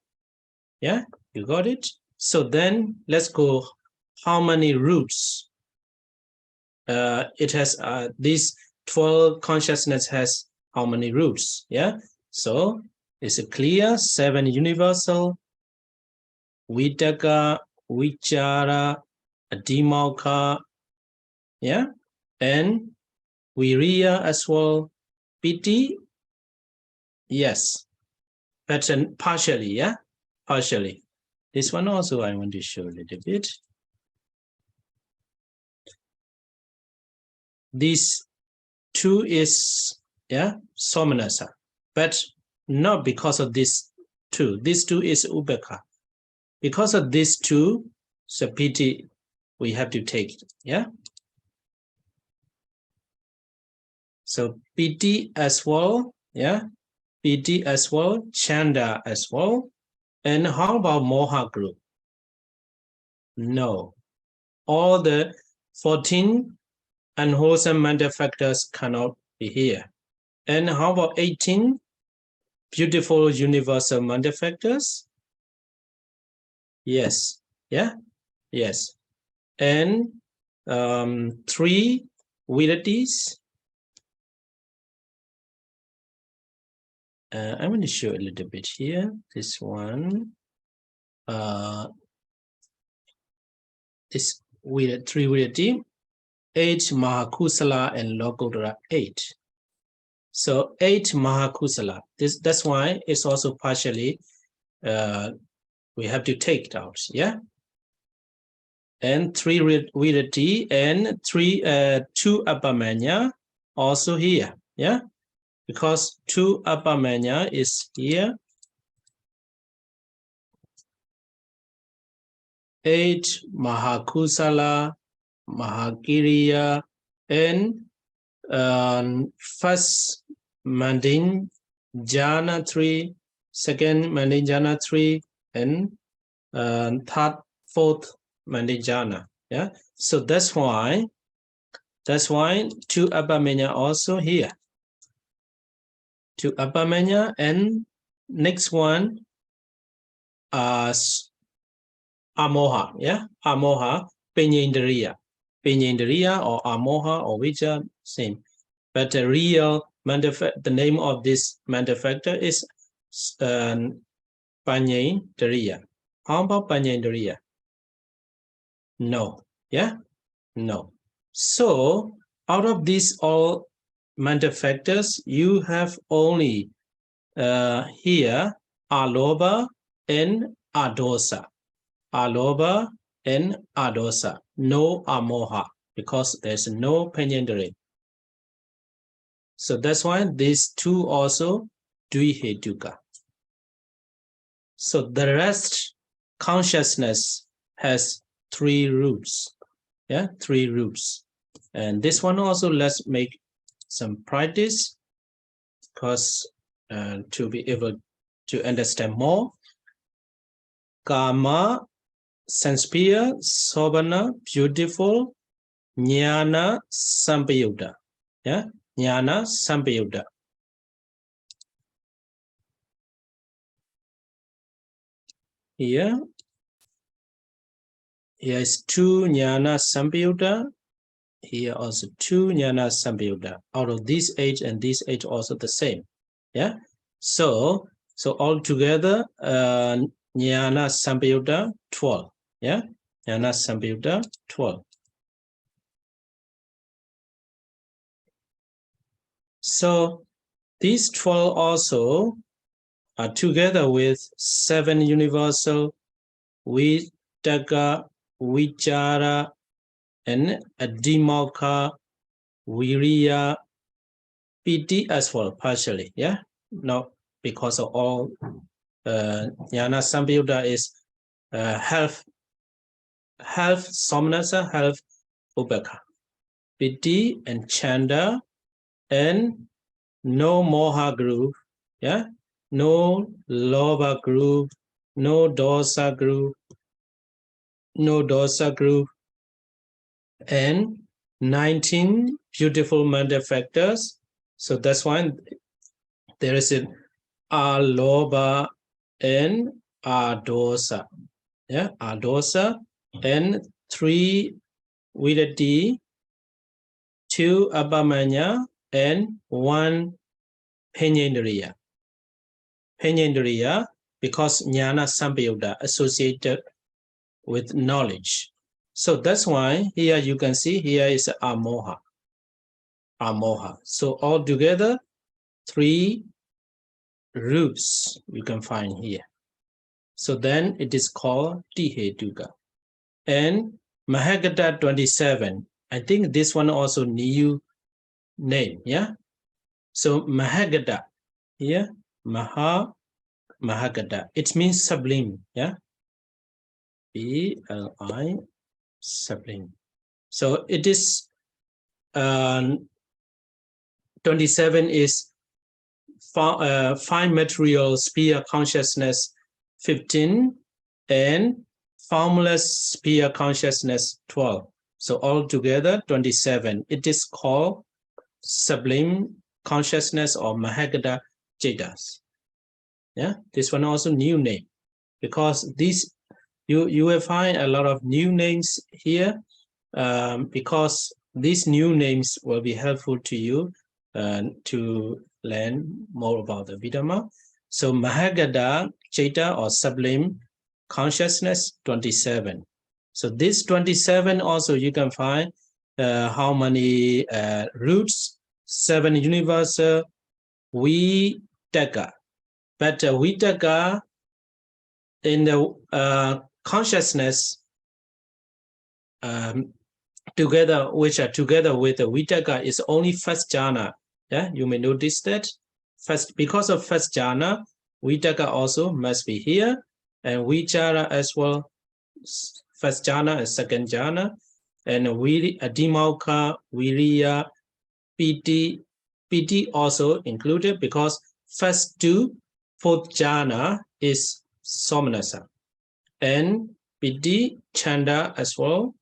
Yeah, you got it? So then let's go, how many roots? It has, this 12 consciousness has how many roots? Yeah, so it's a clear 7 universal, Vitaka, Vichara, Adhimauka, yeah, and Viriya as well, Piti, yes, but partially, yeah, partially. This one also I want to show a little bit. This 2 is, yeah, Somanasa, but not because of this 2. This 2 is Ubeka. Because of this 2, so Piti, we have to take it, yeah. So Piti as well, yeah, Piti as well, Chanda as well. And how about Moha group? No. All the 14 unwholesome mental factors cannot be here. And how about 18 beautiful universal mental factors? Yes. Yeah. Yes. And 3 virities. I'm going to show a little bit here. This one. This with 3 virity, 8 Mahakusala and Lokodara 8. So 8 Mahakusala. That's why it's also partially we have to take it out. Yeah. And 3 virity and 2 Abhidhamma also here. Yeah. Because 2 Abhidhamma is here. 8 Mahakusala, Mahakiriya, and first mundane jhana 3, second mundane jhana 3, and third, fourth mundane jhana. Yeah. So that's why 2 Abhidhamma also here. 2 Abhidhamma, and next one Amoha, yeah, Amoha, Penyendriya or Amoha or Vijja, same. But the real the name of this mental factor is Penyendriya. How about Penyendriya? No, yeah, no. So out of these all mental factors, you have only here Aloba and Adosa. Aloba and Adosa. No Amoha, because there's no Penyendere. So that's why these two also Dvihetuka. So the rest consciousness has 3 roots. Yeah, 3 roots. And this one also, let's make some practice, because to be able to understand more. Kama, sense-sphere, Sobhana, beautiful, Jnana, Sampayuta. Yeah, Jnana, Sampayuta. Here is 2 Jnana Sampayuta. Here also 2 Jnana Sampayuta. Out of this age and this age also the same. Yeah. So altogether, Jnana Sampayuta 12. Yeah. Jnana Sampayuta 12. So these 12 also are together with 7 universal Vitaka, Vichara, and Adhimokha, Viriya, Piti as well, partially. Yeah. Now, because of all Jnana Sampayuta is half Somnasa, half Ubeka. Piti and Chanda, and no Moha group. Yeah. No Lobha group, no Dosa group, and 19 beautiful mental factors. So that's why there is an Alobha and Adosa. Yeah, Adosa, and 3 Vidati, 2 Abhamanya, and 1 Penyendriya. Penyendriya, because Jnana Sampayuta associated with knowledge. So that's why here you can see here is Amoha. Amoha. So altogether 3 roots you can find here. So then it is called Dvihetuka. And Mahagata 27. I think this one also new name. Yeah. So Mahagata here, Mahagata. It means sublime. Yeah. B-L-I, sublime. So it is 27 is fine material sphere consciousness 15 and formless sphere consciousness 12. So altogether 27. It is called sublime consciousness or Mahagata Chetas. Yeah, this one also new name, because this you will find a lot of new names here, because these new names will be helpful to you to learn more about the Abhidhamma. So Mahagata Cheta or sublime consciousness 27. So this 27 also you can find how many roots, 7 universal Vitaka. But Vitaka in the consciousness together, which are together with the Vitaka, is only first jhana. Yeah, you may notice that first, because of first jhana, Vitaka also must be here, and Vichara as well, first jhana and second jhana, and Adhimokha, Viriya, Piti also included, because first 2, fourth jhana is Somnasa, and Piti, Chanda as well,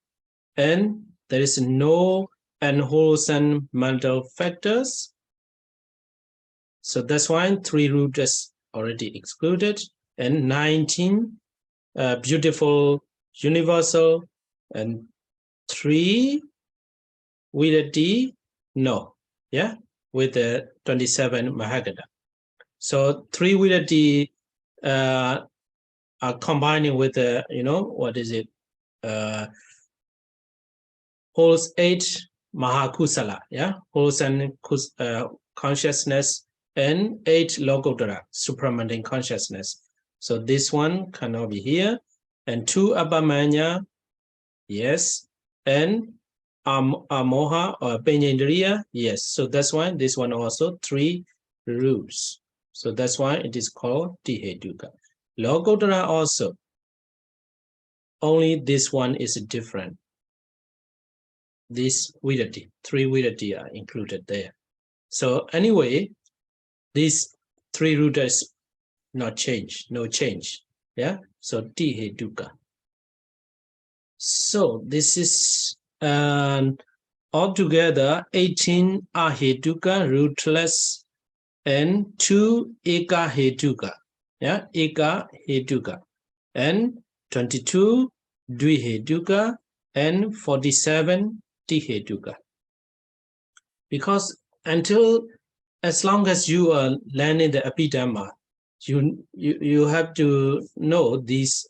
and there is no unwholesome mental factors. So that's why 3 roots is already excluded, and 19 beautiful universal, and 3 Vidati, no. Yeah, with the 27 Mahagata. So 3 Vidati are combining with the, what is it? Holds 8 Mahakusala, yeah, wholesome consciousness and 8 Lokuttara, supramundane consciousness. So this one cannot be here. And 2 Abhamanya, yes. And Amoha or Penyendriya, yes. So that's why this one also 3 roots. So that's why it is called Tihetuka. Lokuttara also, only this one is different. This Vidati, 3 Vidati are included there. So anyway, these 3 roots not change, no change. Yeah, so Tihetuka. So this is altogether 18 Ahetuka, rootless, and 2 Eka Hetuka. Yeah, Eka Hetuka. And 22 Dvihetuka and 47 Tihetuka. Because as long as you are learning the Abhidhamma, you have to know these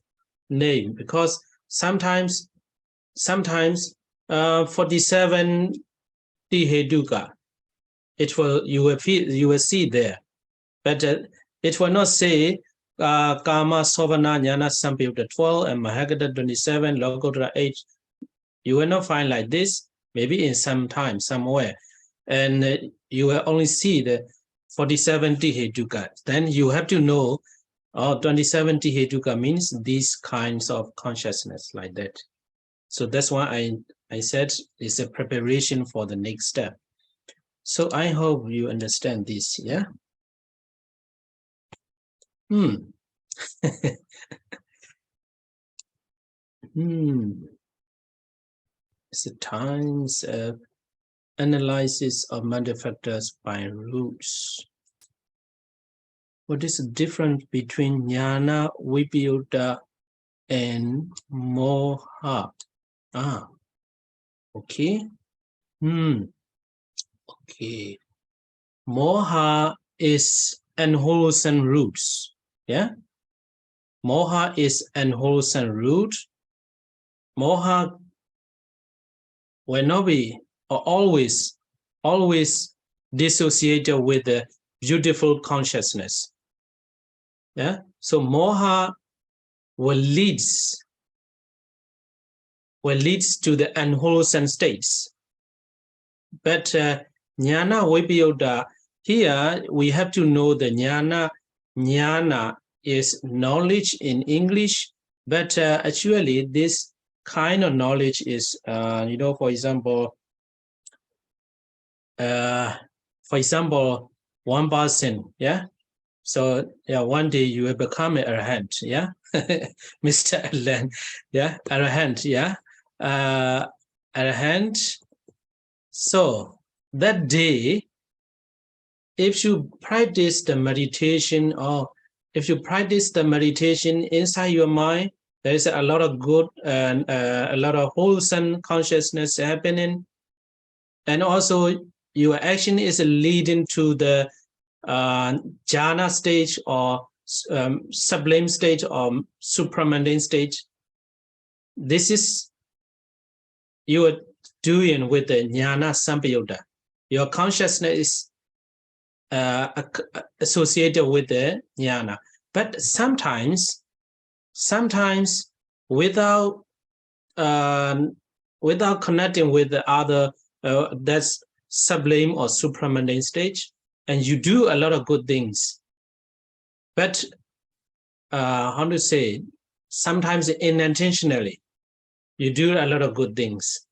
names, because sometimes 47 Tihetuka, you will see there, but it will not say Kama Sovana Jnana Sampayutta 12 and Mahagata 27, Lokuttara 8. You will not find like this, maybe in some time, somewhere. And you will only see the 47 Tihetuka. Then you have to know 27 Tihetuka means these kinds of consciousness like that. So that's why I said it's a preparation for the next step. So I hope you understand this, yeah? It's the times of analysis of mental factors by roots. What is the difference between jnana, vipayutta, and moha? Okay. Okay. Moha is unwholesome roots. Yeah. Moha is unwholesome root. Moha will not be or always dissociated with the beautiful consciousness. Yeah. So moha will leads to the unwholesome states. But jnana vipayutta, here we have to know the jnana. Jnana is knowledge in English, but actually this kind of knowledge is, for example, one person, yeah. So yeah, one day you will become an arahant, yeah, Mr. Alan, yeah, arahant, yeah, arahant. So that day, if you practice the meditation, or if you practice the meditation inside your mind, there is a lot of good and a lot of wholesome consciousness happening, and also your action is leading to the jhana stage or sublime stage or supramundane stage. This is you are doing with the jnana sampayutta. Your consciousness is associated with the jnana, but sometimes without connecting with the other, that's sublime or supramundane stage, and you do a lot of good things, but how to say, sometimes unintentionally you do a lot of good things.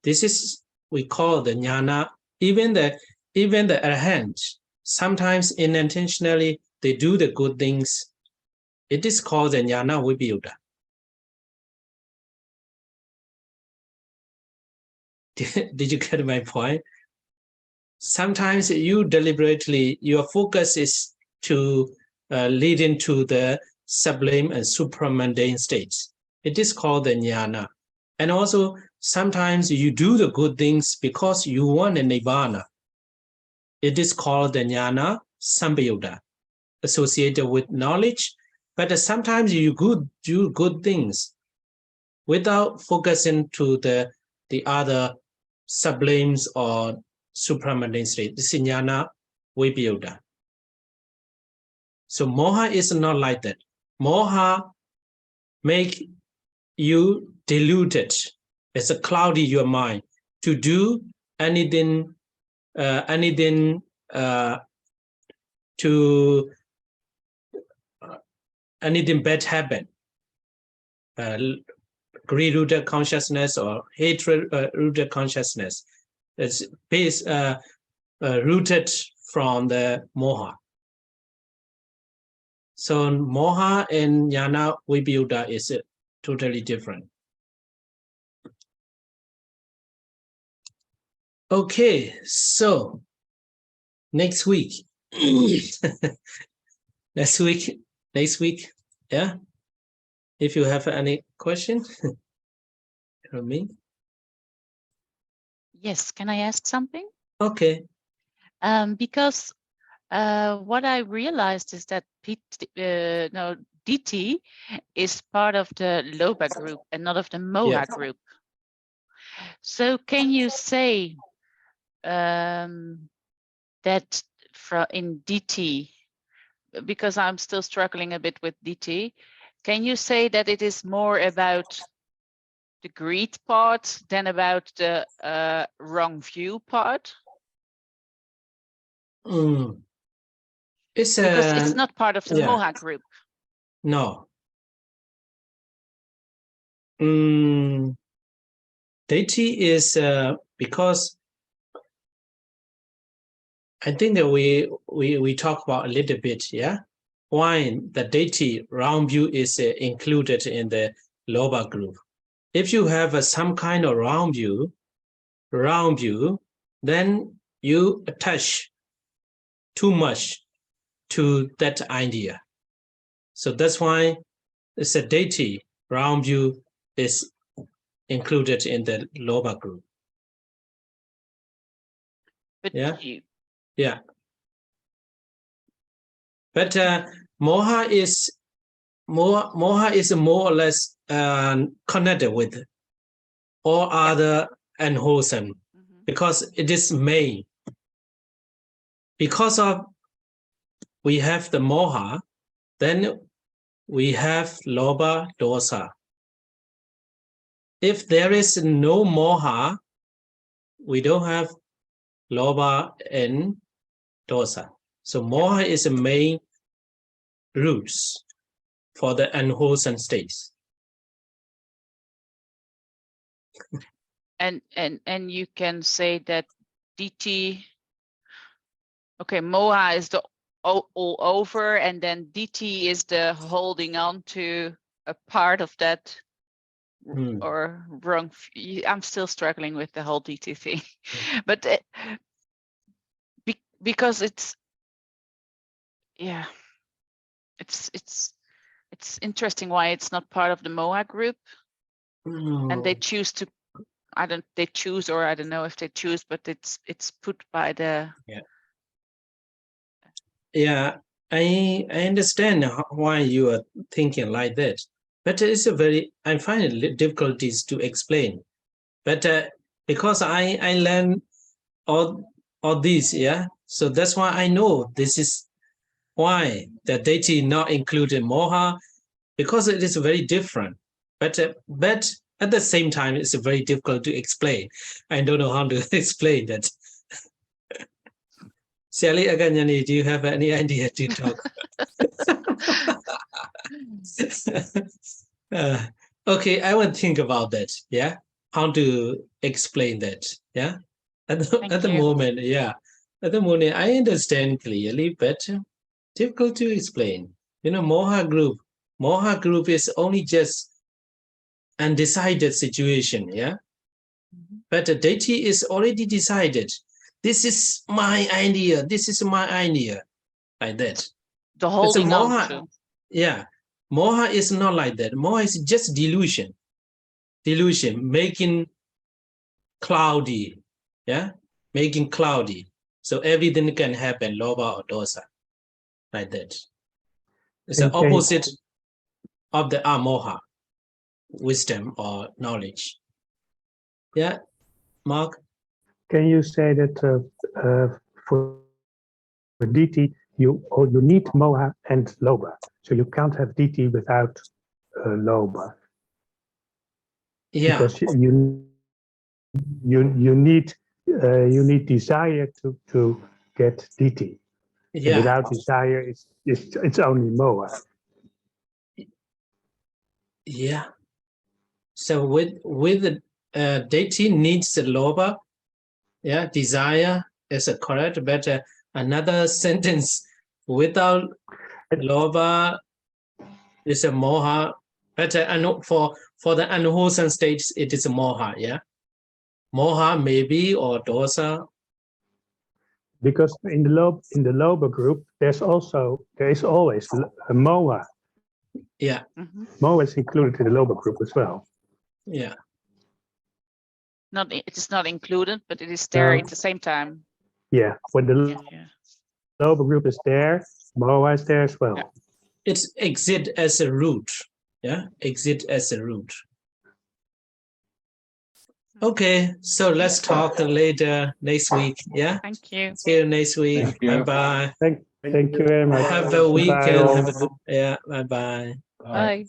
This is we call the jnana. Even the arahant, sometimes unintentionally they do the good things. It is called the jnana vipayutta. Did you get my point? Sometimes you deliberately, your focus is to lead into the sublime and supramundane states. It is called the jnana. And also, sometimes you do the good things because you want a nibbana. It is called the jnana sampayutta, associated with knowledge. But sometimes you do good things without focusing to the other sublimes or supramundane state. This is jnana vipayutta. So moha is not like that. Moha make you deluded. It's a cloudy your mind to do anything, to anything bad happen. Greed-rooted consciousness or hatred-rooted consciousness. It's based, rooted from the moha. So moha and jnana vibhuta is totally different. Okay, so next week. next week, yeah. If you have any question from me. Yes, can I ask something? Okay. Because what I realized is that DT is part of the Loba group and not of the Moha group. So can you say that in DT, because I'm still struggling a bit with DT, can you say that it is more about the greed part than about the wrong view part? It's because it's not part of the Moha group. No. Deity is because I think that we talk about a little bit, yeah. Why the deity round view is included in the Loba group. If you have some kind of round view, then you attach too much to that idea. So that's why it's a deity round view is included in the Loba group. But yeah. But moha is more or less connected with all other unwholesome, because it is main. Because of we have the moha, then we have loba dosa. If there is no moha, we don't have loba and dosa. So moha is the main roots for the unwholesome states. And you can say that DT, okay, moha is the all over, and then DT is the holding on to a part of that, or wrong. I'm still struggling with the whole DT thing, but because it's, yeah, it's interesting why it's not part of the Moha group, and they choose to. I don't know if they choose, but it's put by the. Yeah, I understand why you are thinking like that, but it's I find it difficulties to explain. But because I learned all these, yeah, so that's why I know this is why the deity not included moha, because it is very different. But at the same time, it's very difficult to explain. I don't know how to explain that. Sally Aganyani, do you have any idea to talk? Okay, I will think about that. Yeah, how to explain that. Yeah, at the moment, yeah, at the moment I understand clearly, but difficult to explain. You know, Moha group is only just undecided situation. Yeah, but the deity is already decided. This is my idea. This is my idea. Like that. The holding on to. Yeah. Moha is not like that. Moha is just delusion. Delusion, making cloudy. Yeah. Making cloudy. So everything can happen, loba or dosa. Like that. It's the opposite of the amoha, wisdom or knowledge. Yeah. Mark? Can you say that for DT, you need moha and lobha. So you can't have diti without lobha. Yeah, Because you need desire to get diti. And yeah, without desire, it's only moha. yeah. So with the deity needs the lobha, yeah, desire is correct, but another sentence without lobha is a moha. But for the unwholesome states, it is a moha, yeah. Moha maybe or dosa. Because in the lobha group, there is always a moha. Yeah, Moha is included in the lobha group as well. yeah. It is not included, but it is there No. at the same time. Yeah, when the Yeah. lobha group is there, moha is there as well. Yeah. It's exit as a root. Yeah, exit as a root. Okay, so let's talk later next week. Yeah. Thank you. See you next week. Thank you. Bye bye. Thank you very much. Have a Bye weekend. all. Have a good. Yeah. Bye bye. Bye.